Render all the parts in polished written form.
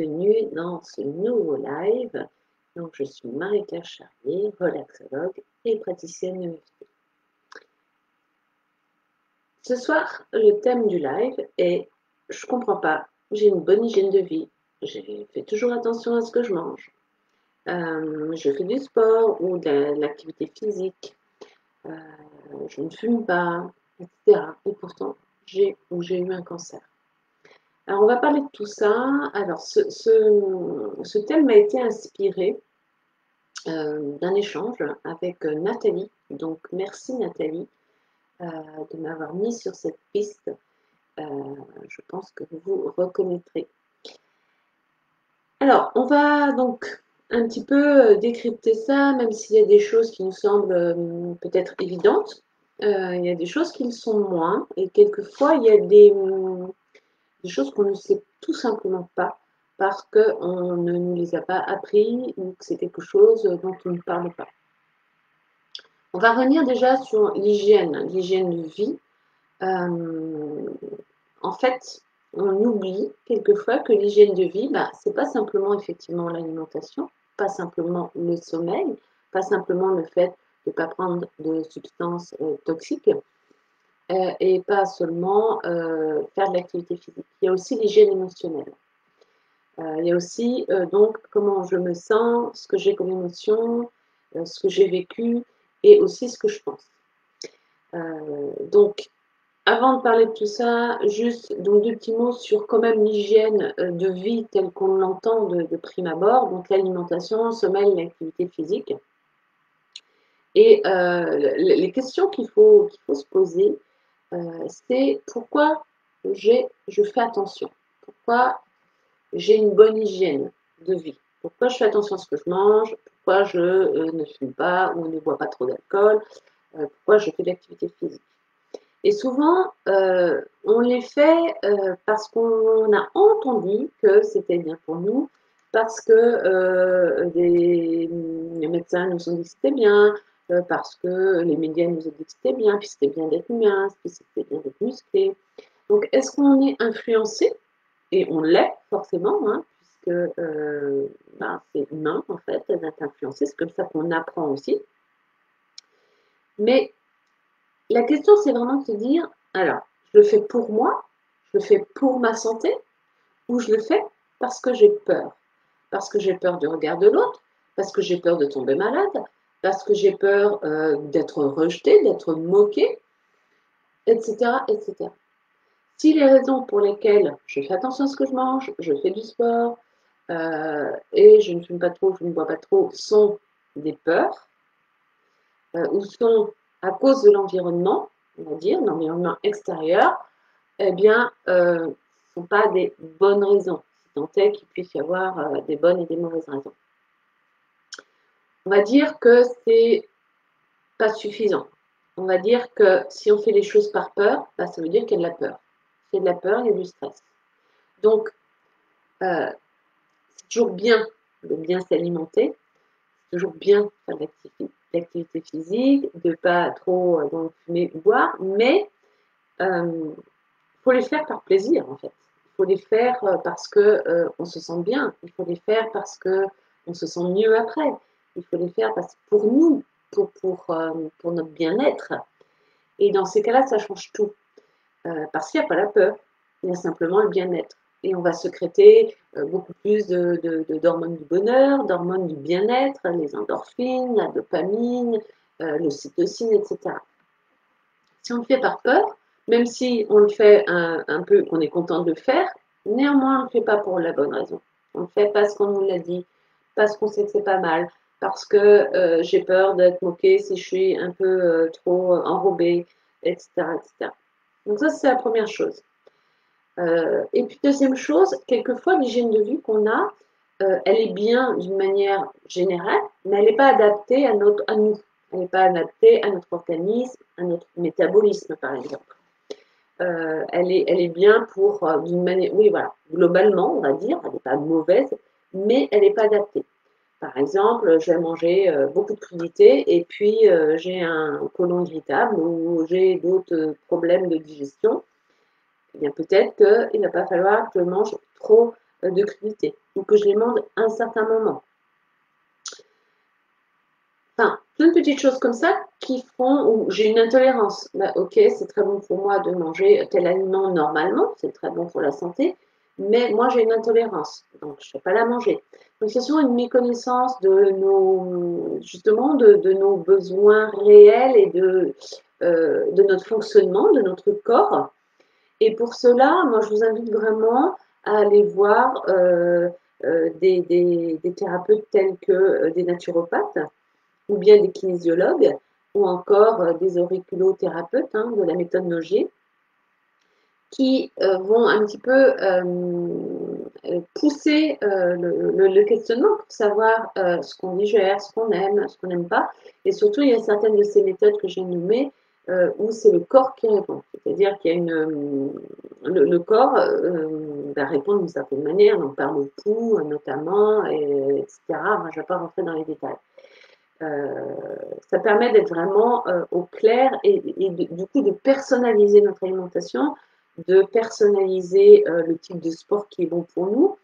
bienvenue dans ce nouveau live. Donc, je suis Marie-Claire Charrier, relaxologue et praticienne EFT. Ce soir, le thème du live est « Je comprends pas, j'ai une bonne hygiène de vie, j'ai fait toujours attention à ce que je mange, je fais du sport ou de l'activité physique, je ne fume pas, etc. Et pourtant, j'ai eu un cancer. » Alors, on va parler de tout ça. Alors, ce thème m'a été inspiré d'un échange avec Nathalie. Donc, merci Nathalie de m'avoir mis sur cette piste. Je pense que vous vous reconnaîtrez. Alors, on va donc un petit peu décrypter ça, même s'il y a des choses qui nous semblent peut-être évidentes. Il y a des choses qui le sont moins. Et quelquefois, il y a des choses qu'on ne sait tout simplement pas parce qu'on ne nous les a pas appris ou que c'est quelque chose dont on ne parle pas. On va revenir déjà sur l'hygiène de vie. En fait, on oublie quelquefois que l'hygiène de vie, c'est pas simplement effectivement l'alimentation, pas simplement le sommeil, pas simplement le fait de ne pas prendre de substances toxiques, et pas seulement faire de l'activité physique. Il y a aussi l'hygiène émotionnelle. Il y a aussi donc comment je me sens, ce que j'ai comme émotion, ce que j'ai vécu et aussi ce que je pense. Donc, avant de parler de tout ça, juste donc deux petits mots sur quand même l'hygiène de vie telle qu'on l'entend de prime abord, donc l'alimentation, le sommeil, l'activité physique. Et les questions qu'il faut se poser, c'est pourquoi je fais attention, pourquoi j'ai une bonne hygiène de vie, pourquoi je fais attention à ce que je mange, pourquoi je ne fume pas ou ne bois pas trop d'alcool, pourquoi je fais de l'activité physique. Et souvent, on les fait parce qu'on a entendu que c'était bien pour nous, parce que les médecins nous ont dit que c'était bien, parce que les médias nous ont dit que c'était bien, puis c'était bien d'être mince, puis c'était bien d'être musclé. Donc, est-ce qu'on est influencé? Et on l'est forcément, hein, puisque c'est humain en fait d'être influencé, c'est comme ça qu'on apprend aussi. Mais la question, c'est vraiment de se dire, alors, je le fais pour moi, je le fais pour ma santé, ou je le fais parce que j'ai peur. Parce que j'ai peur du regard de l'autre, parce que j'ai peur de tomber malade, parce que j'ai peur d'être rejetée, d'être moquée, etc., etc. Si les raisons pour lesquelles je fais attention à ce que je mange, je fais du sport, et je ne fume pas trop, je ne bois pas trop, sont des peurs, ou sont à cause de l'environnement, on va dire, l'environnement extérieur, eh bien, ne sont pas des bonnes raisons, si tant est qu'il puisse y avoir des bonnes et des mauvaises raisons. On va dire que c'est pas suffisant. On va dire que si on fait les choses par peur, ça veut dire qu'il y a de la peur. S'il y a de la peur, il y a du stress. Donc, c'est toujours bien de bien s'alimenter, c'est toujours bien de faire de l'activité physique, de ne pas trop fumer ou boire, mais il faut les faire par plaisir en fait. Il faut les faire parce qu'on se sent bien, il faut les faire parce qu'on se sent mieux après, il faut les faire pour nous, pour notre bien-être. Et dans ces cas-là, ça change tout. Parce qu'il n'y a pas la peur, il y a simplement le bien-être. Et on va sécréter beaucoup plus d'hormones du bonheur, d'hormones du bien-être, les endorphines, la dopamine, l'ocytocine, etc. Si on le fait par peur, même si on le fait un peu, qu'on est content de le faire, néanmoins on ne le fait pas pour la bonne raison. On le fait parce qu'on nous l'a dit, parce qu'on sait que c'est pas mal, parce que j'ai peur d'être moquée si je suis un peu trop enrobée, etc., etc. Donc ça, c'est la première chose. Et puis deuxième chose, quelquefois l'hygiène de vie qu'on a, elle est bien d'une manière générale, mais elle n'est pas adaptée à nous. Elle n'est pas adaptée à notre organisme, à notre métabolisme, par exemple. Elle est bien pour, d'une manière, oui, voilà, globalement, on va dire, elle n'est pas mauvaise, mais elle n'est pas adaptée. Par exemple, je vais manger beaucoup de crudités et puis j'ai un côlon irritable ou j'ai d'autres problèmes de digestion. Eh bien peut-être qu'il ne va pas falloir que je mange trop de crudité ou que je les mange à un certain moment. Enfin, plein de petites choses comme ça qui font où j'ai une intolérance. Bah, ok, c'est très bon pour moi de manger tel aliment normalement, c'est très bon pour la santé, mais moi j'ai une intolérance, donc je ne vais pas la manger. Donc c'est souvent une méconnaissance de nos, justement, de nos besoins réels et de notre fonctionnement, de notre corps. Et pour cela, moi je vous invite vraiment à aller voir des thérapeutes tels que des naturopathes ou bien des kinésiologues, ou encore des auriculothérapeutes de la méthode Nogier, qui vont un petit peu pousser le questionnement pour savoir ce qu'on digère, ce qu'on aime, ce qu'on n'aime pas. Et surtout, il y a certaines de ces méthodes que j'ai nommées où c'est le corps qui répond. C'est-à-dire qu'il y a le corps va répondre d'une certaine manière, donc par le pouls notamment, etc. Enfin, je ne vais pas rentrer dans les détails. Ça permet d'être vraiment au clair et du coup de personnaliser notre alimentation, de personnaliser le type de sport qui est bon pour nous.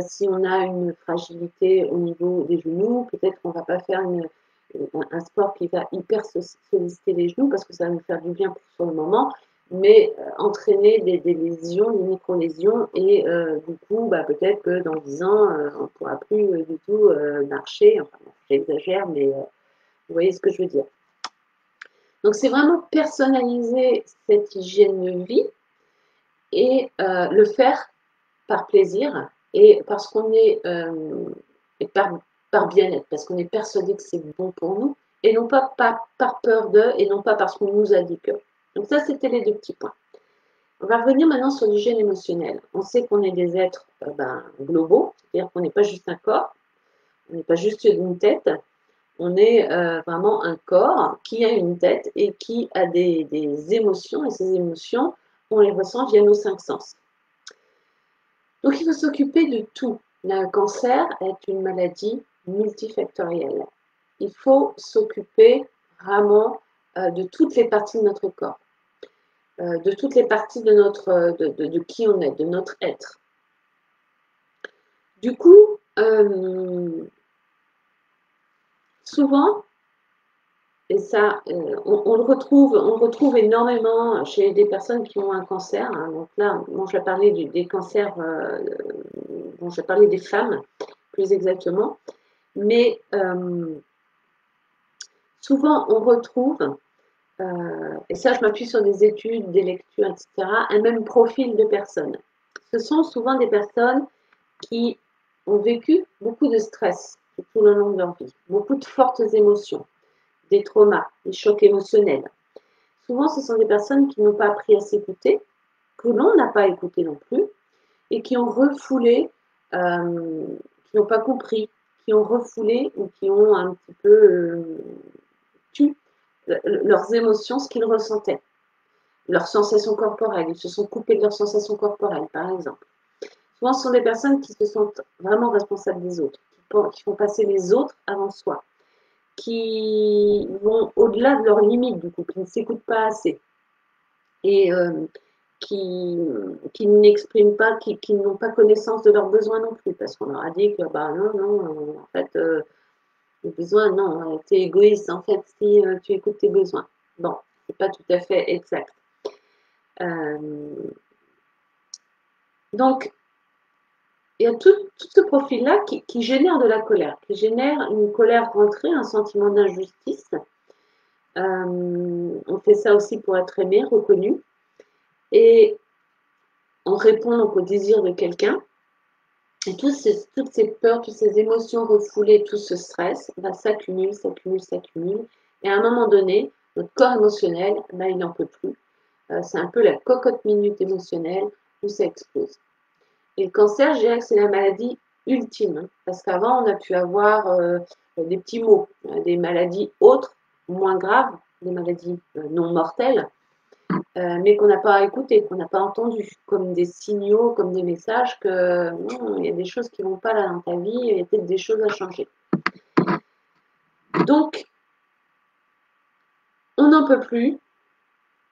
Si on a une fragilité au niveau des genoux, peut-être qu'on ne va pas faire un sport qui va hyper solliciter les genoux parce que ça va nous faire du bien pour le moment, mais entraîner des lésions, des micro-lésions, et du coup, bah, peut-être que dans 10 ans, on ne pourra plus du tout marcher. Enfin, j'exagère, mais vous voyez ce que je veux dire. Donc, c'est vraiment personnaliser cette hygiène de vie et le faire par plaisir et parce qu'on est et par bien-être, parce qu'on est persuadé que c'est bon pour nous et non pas par peur de et non pas parce qu'on nous a dit que. Donc ça, c'était les deux petits points. On va revenir maintenant sur l'hygiène émotionnelle. On sait qu'on est des êtres globaux, c'est-à-dire qu'on n'est pas juste un corps, on n'est pas juste une tête, on est vraiment un corps qui a une tête et qui a des émotions, et ces émotions, on les ressent via nos 5 sens. Donc il faut s'occuper de tout. Le cancer est une maladie multifactorielle. Il faut s'occuper vraiment de toutes les parties de notre corps, de toutes les parties de qui on est, de notre être. Du coup, souvent, et ça, on le retrouve énormément chez des personnes qui ont un cancer. Donc là, bon, je vais parler des cancers, bon, je vais parler des femmes plus exactement. Mais souvent, on retrouve, et ça, je m'appuie sur des études, des lectures, etc., un même profil de personnes. Ce sont souvent des personnes qui ont vécu beaucoup de stress tout le long de leur vie, beaucoup de fortes émotions, des traumas, des chocs émotionnels. Souvent, ce sont des personnes qui n'ont pas appris à s'écouter, que l'on n'a pas écouté non plus, et qui ont refoulé, qui n'ont pas compris, qui ont refoulé ou qui ont un petit peu tué leurs émotions, ce qu'ils ressentaient, leurs sensations corporelles. Ils se sont coupés de leurs sensations corporelles, par exemple. Souvent, ce sont des personnes qui se sentent vraiment responsables des autres, qui font passer les autres avant soi, qui vont au-delà de leurs limites, du coup, qui ne s'écoutent pas assez et qui n'expriment pas, qui n'ont pas connaissance de leurs besoins non plus, parce qu'on leur a dit que, bah non, en fait, les besoins, non, tu es égoïste, en fait, si tu écoutes tes besoins. Bon, c'est pas tout à fait exact. Donc, il y a tout ce profil-là qui génère de la colère, qui génère une colère rentrée, un sentiment d'injustice. On fait ça aussi pour être aimé, reconnu. Et on répond donc au désir de quelqu'un. Et toutes ces peurs, toutes ces émotions refoulées, tout ce stress, s'accumule. Et à un moment donné, notre corps émotionnel, là, il n'en peut plus. C'est un peu la cocotte minute émotionnelle où ça explose. Et le cancer, je dirais que c'est la maladie ultime. Parce qu'avant, on a pu avoir des petits maux, des maladies autres, moins graves, des maladies non mortelles, mais qu'on n'a pas écouté, qu'on n'a pas entendu, comme des signaux, comme des messages que il y a des choses qui ne vont pas là dans ta vie, il y a peut-être des choses à changer. Donc, on n'en peut plus.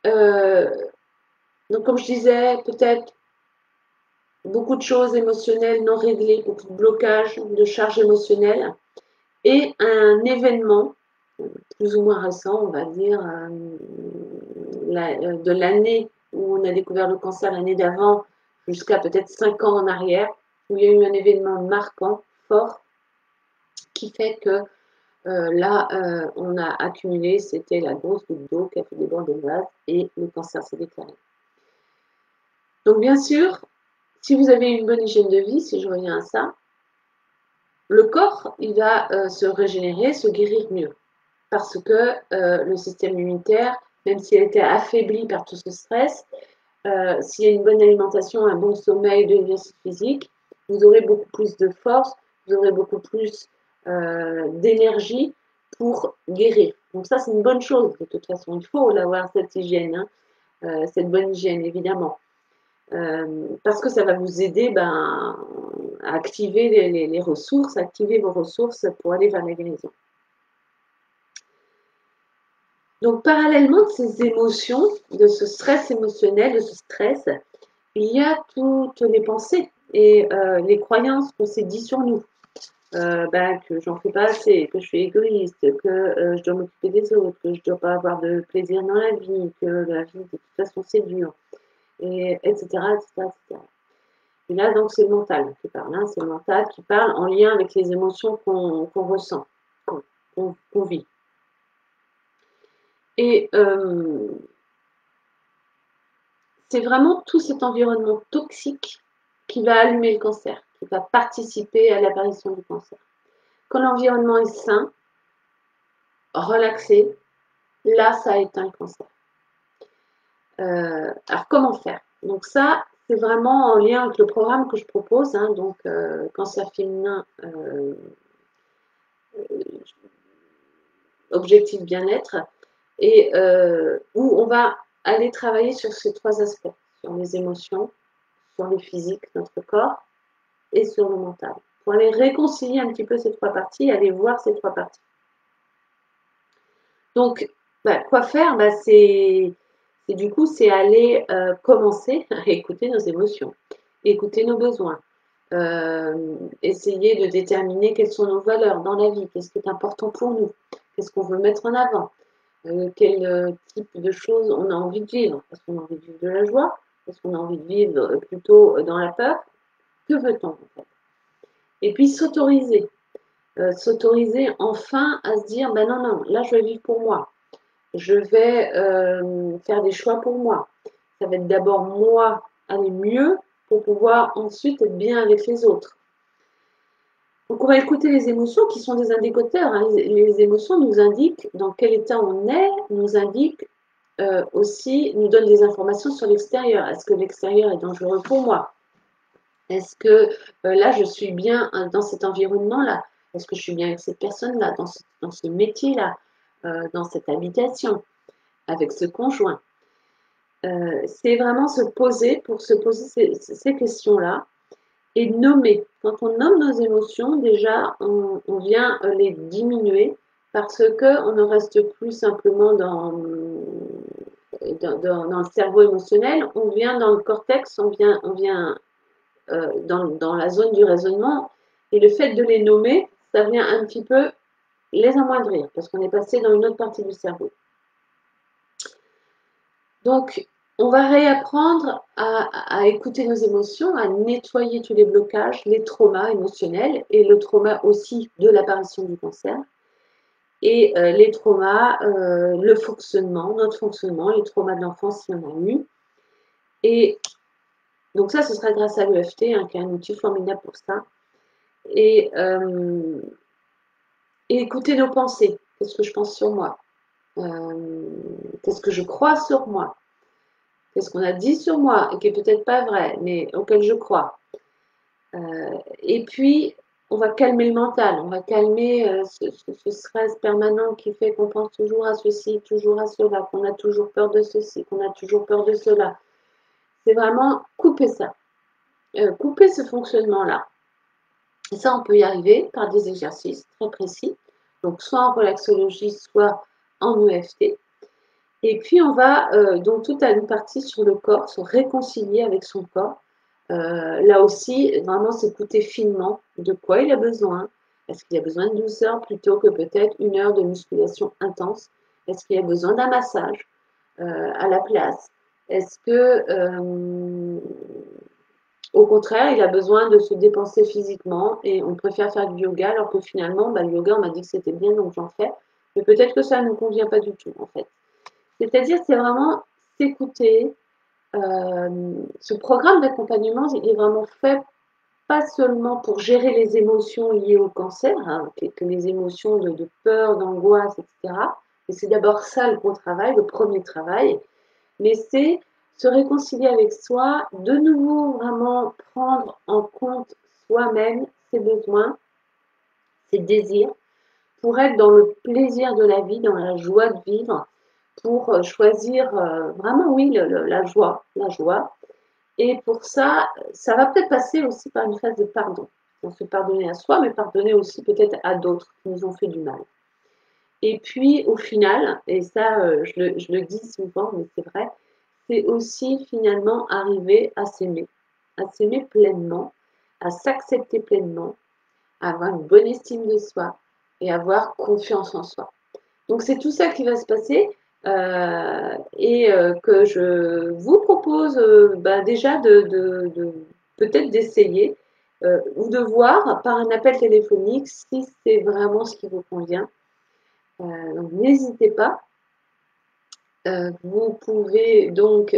Donc, comme je disais, peut-être beaucoup de choses émotionnelles non réglées, beaucoup de blocages, de charges émotionnelles, et un événement plus ou moins récent, on va dire, de l'année où on a découvert le cancer, l'année d'avant, jusqu'à peut-être 5 ans en arrière, où il y a eu un événement marquant, fort, qui fait que là, on a accumulé, c'était la grosse goutte d'eau qui a fait déborder le vase et le cancer s'est déclaré. Donc bien sûr, si vous avez une bonne hygiène de vie, si je reviens à ça, le corps, il va se régénérer, se guérir mieux. Parce que le système immunitaire, même s'il a été affaibli par tout ce stress, s'il y a une bonne alimentation, un bon sommeil, de l'exercice physique, vous aurez beaucoup plus de force, vous aurez beaucoup plus d'énergie pour guérir. Donc ça, c'est une bonne chose. De toute façon, il faut l'avoir, cette hygiène, hein, cette bonne hygiène, évidemment. Parce que ça va vous aider à activer les ressources, activer vos ressources pour aller vers la guérison. Donc, parallèlement de ces émotions, de ce stress émotionnel, de ce stress, il y a toutes les pensées et les croyances qu'on s'est dit sur nous. Que j'en fais pas assez, que je suis égoïste, que je dois m'occuper des autres, que je ne dois pas avoir de plaisir dans la vie, que la vie de toute façon c'est dur, et etc., etc., etc. Et là, donc, c'est le mental qui parle. Hein, c'est le mental qui parle en lien avec les émotions qu'on ressent, qu'on vit. Et c'est vraiment tout cet environnement toxique qui va allumer le cancer, qui va participer à l'apparition du cancer. Quand l'environnement est sain, relaxé, là, ça éteint le cancer. Alors, comment faire? Donc ça, c'est vraiment en lien avec le programme que je propose, hein, donc cancer féminin, objectif bien-être, et où on va aller travailler sur ces 3 aspects, sur les émotions, sur le physique, notre corps, et sur le mental, pour aller réconcilier un petit peu ces 3 parties, aller voir ces 3 parties. Donc, quoi faire? C'est du coup, c'est aller commencer à écouter nos émotions, écouter nos besoins, essayer de déterminer quelles sont nos valeurs dans la vie, qu'est-ce qui est important pour nous, qu'est-ce qu'on veut mettre en avant, quel type de choses on a envie de vivre. Est-ce qu'on a envie de vivre de la joie? Est-ce qu'on a envie de vivre plutôt dans la peur? Que veut-on en fait? Et puis s'autoriser enfin à se dire, non, non, là je vais vivre pour moi. Je vais faire des choix pour moi. Ça va être d'abord moi aller mieux pour pouvoir ensuite être bien avec les autres. Donc on va écouter les émotions qui sont des indicateurs. Hein. Les émotions nous indiquent dans quel état on est, nous indiquent aussi, nous donnent des informations sur l'extérieur. Est-ce que l'extérieur est dangereux pour moi? Est-ce que là, je suis bien dans cet environnement-là? Est-ce que je suis bien avec cette personne-là, dans ce métier-là, dans cette habitation, avec ce conjoint? C'est vraiment se poser ces questions-là et nommer. Quand on nomme nos émotions, déjà, on vient les diminuer parce qu'on ne reste plus simplement dans le cerveau émotionnel, on vient dans le cortex, on vient dans la zone du raisonnement, et le fait de les nommer, ça vient un petit peu les amoindrir, parce qu'on est passé dans une autre partie du cerveau. Donc, on va réapprendre à écouter nos émotions, à nettoyer tous les blocages, les traumas émotionnels, et le trauma aussi de l'apparition du cancer, et les traumas, le fonctionnement, notre fonctionnement, les traumas de l'enfance si on a eu. Et donc ça, ce sera grâce à l'EFT, hein, qui est un outil formidable pour ça. Et écouter nos pensées. Qu'est-ce que je pense sur moi? Qu'est-ce que je crois sur moi? Qu'est-ce qu'on a dit sur moi et qui est peut-être pas vrai, mais auquel je crois? Et puis, on va calmer le mental, on va calmer ce stress permanent qui fait qu'on pense toujours à ceci, toujours à cela, qu'on a toujours peur de ceci, qu'on a toujours peur de cela. C'est vraiment couper ça, couper ce fonctionnement-là. Et ça, on peut y arriver par des exercices très précis, donc soit en relaxologie, soit en EFT. Et puis, on va donc toute une partie sur le corps, se réconcilier avec son corps, Là aussi, vraiment s'écouter finement de quoi il a besoin. Est-ce qu'il a besoin de 12 heures plutôt que peut-être 1 heure de musculation intense? Est-ce qu'il a besoin d'un massage à la place? Est-ce que, au contraire, il a besoin de se dépenser physiquement et on préfère faire du yoga alors que finalement, bah, le yoga, on m'a dit que c'était bien, donc j'en fais. Mais peut-être que ça ne nous convient pas du tout, en fait. C'est-à-dire, c'est vraiment s'écouter. Ce programme d'accompagnement, il est vraiment fait pas seulement pour gérer les émotions liées au cancer, hein, que les émotions de peur, d'angoisse, etc. Et c'est d'abord ça le gros travail, le premier travail, mais c'est se réconcilier avec soi, de nouveau vraiment prendre en compte soi-même, ses besoins, ses désirs, pour être dans le plaisir de la vie, dans la joie de vivre, pour choisir vraiment, oui, la joie, la joie. Et pour ça, ça va peut-être passer aussi par une phase de pardon. On se pardonner à soi, mais pardonner aussi peut-être à d'autres qui nous ont fait du mal. Et puis, au final, et ça, je le dis souvent, mais c'est vrai, c'est aussi finalement arriver à s'aimer pleinement, à s'accepter pleinement, à avoir une bonne estime de soi et avoir confiance en soi. Donc c'est tout ça qui va se passer et que je vous propose bah, déjà de peut-être d'essayer ou de voir par un appel téléphonique si c'est vraiment ce qui vous convient. Donc n'hésitez pas. Vous pouvez donc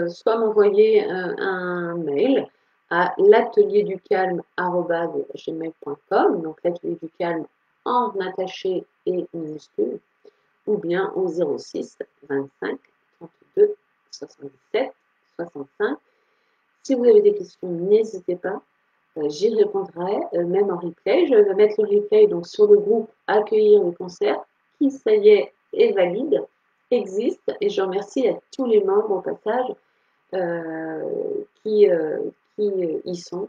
soit m'envoyer un mail à l'atelierducalme@gmail.com, donc l'atelier du calme en attaché et minuscule, ou bien au 06 25 32 77 65. Si vous avez des questions, n'hésitez pas, j'y répondrai, même en replay. Je vais mettre le replay donc sur le groupe Accueillir le cancer, qui, ça y est valide, existe, et je remercie à tous les membres au passage qui, y sont.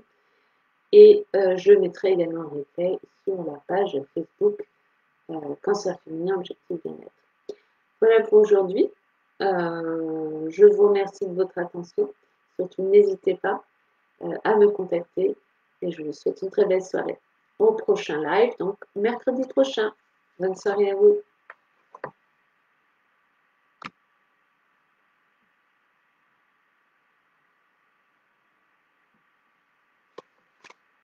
Et je mettrai également un replay sur la page Facebook Cancer féminin Objectif Bien-être. Voilà pour aujourd'hui. Je vous remercie de votre attention. Surtout, n'hésitez pas à me contacter et je vous souhaite une très belle soirée. Au prochain live, donc mercredi prochain. Bonne soirée à vous.